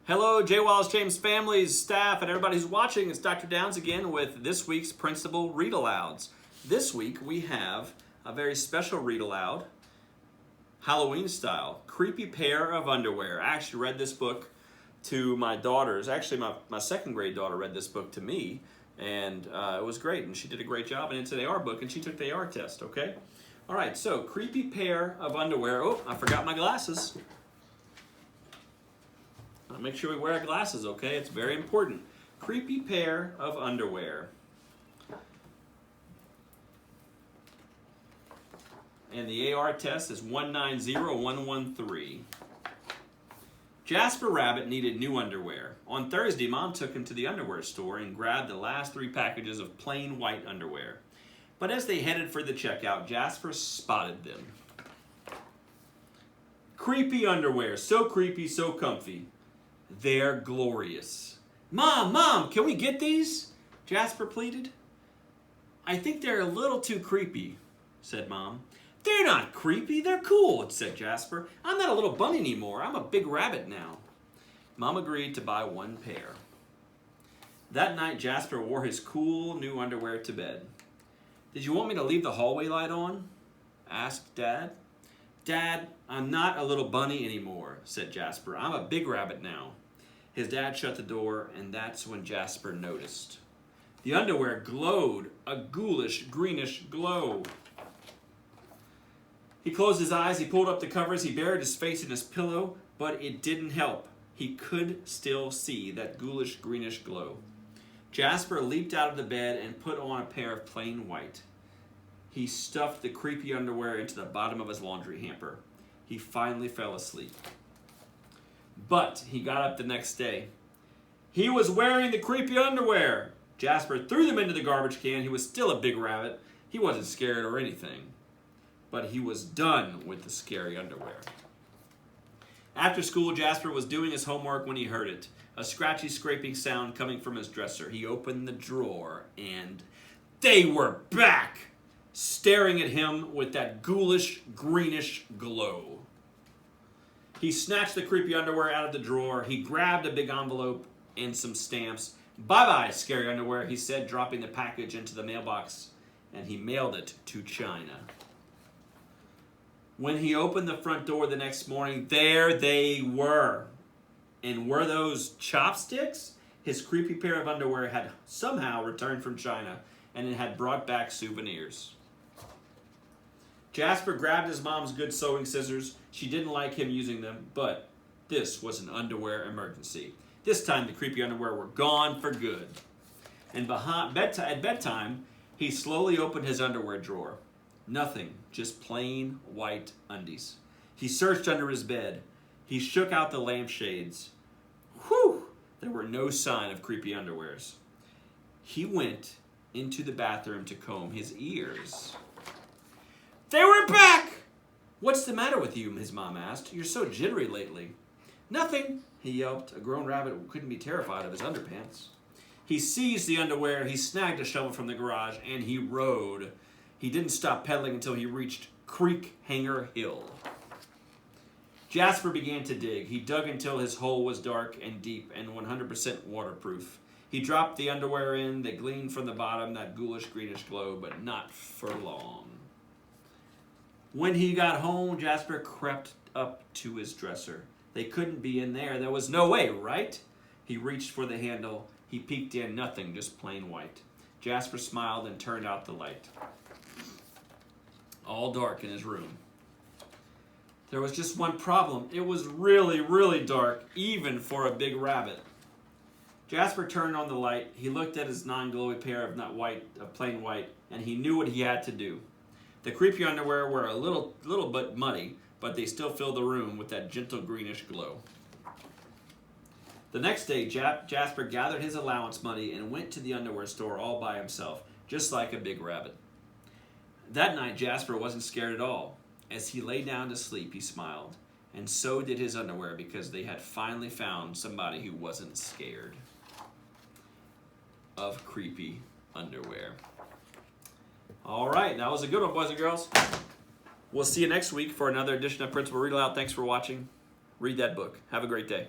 Hello, J. Wallace James families, staff, and everybody who's watching. It's Dr. Downs again with this week's Principal Read Alouds. This week we have a very special read aloud, Halloween style, Creepy Pair of Underwear. I actually read this book to my daughters. Actually, my second grade daughter read this book to me, and it was great, and she did a great job, and it's an AR book, and she took the AR test, okay? All right, so Creepy Pair of Underwear. Oh, I forgot my glasses. Make sure we wear our glasses, okay? It's very important. Creepy Pair of Underwear. And the AR test is 190113. Jasper Rabbit needed new underwear. On Thursday, Mom took him to the underwear store and grabbed the last 3 packages of plain white underwear. But as they headed for the checkout, Jasper spotted them. Creepy underwear. So creepy, so comfy. They're glorious. Mom, can we get these? Jasper pleaded. I think they're a little too creepy, said Mom. They're not creepy, they're cool, said Jasper. I'm not a little bunny anymore, I'm a big rabbit now. Mom agreed to buy 1 pair. That night, Jasper wore his cool new underwear to bed. Did you want me to leave the hallway light on? Asked Dad. Dad, I'm not a little bunny anymore, said Jasper. I'm a big rabbit now. His dad shut the door, and that's when Jasper noticed. The underwear glowed, a ghoulish, greenish glow. He closed his eyes, he pulled up the covers, he buried his face in his pillow, but it didn't help. He could still see that ghoulish, greenish glow. Jasper leaped out of the bed and put on a pair of plain white. He stuffed the creepy underwear into the bottom of his laundry hamper. He finally fell asleep. But he got up the next day. He was wearing the creepy underwear. Jasper threw them into the garbage can. He was still a big rabbit. He wasn't scared or anything. But he was done with the scary underwear. After school, Jasper was doing his homework when he heard it. A scratchy, scraping sound coming from his dresser. He opened the drawer, and they were back, staring at him with that ghoulish, greenish glow. He snatched the creepy underwear out of the drawer. He grabbed a big envelope and some stamps. Bye-bye, scary underwear, he said, dropping the package into the mailbox, and he mailed it to China. When he opened the front door the next morning, there they were. And were those chopsticks? His creepy pair of underwear had somehow returned from China, and it had brought back souvenirs. Jasper grabbed his mom's good sewing scissors. She didn't like him using them, but this was an underwear emergency. This time the creepy underwear were gone for good. And at bedtime, he slowly opened his underwear drawer. Nothing, just plain white undies. He searched under his bed. He shook out the lampshades. Whew! There were no sign of creepy underwears. He went into the bathroom to comb his ears. They were back! What's the matter with you? His mom asked. You're so jittery lately. Nothing, he yelped. A grown rabbit couldn't be terrified of his underpants. He seized the underwear, he snagged a shovel from the garage, and he rode. He didn't stop pedaling until he reached Creek Hanger Hill. Jasper began to dig. He dug until his hole was dark and deep and 100% waterproof. He dropped the underwear in. They gleamed from the bottom, that ghoulish greenish glow, but not for long. When he got home, Jasper crept up to his dresser. They couldn't be in there. There was no way, right? He reached for the handle. He peeked in. Nothing, just plain white. Jasper smiled and turned out the light. All dark in his room. There was just one problem. It was really, really dark, even for a big rabbit. Jasper turned on the light. He looked at his non-glowy pair of plain white, and he knew what he had to do. The creepy underwear were a little bit muddy, but they still filled the room with that gentle greenish glow. The next day, Jasper gathered his allowance money and went to the underwear store all by himself, just like a big rabbit. That night, Jasper wasn't scared at all. As he lay down to sleep, he smiled, and so did his underwear because they had finally found somebody who wasn't scared of creepy underwear. All right, that was a good one, boys and girls. We'll see you next week for another edition of Principal Read Aloud. Thanks for watching. Read that book. Have a great day.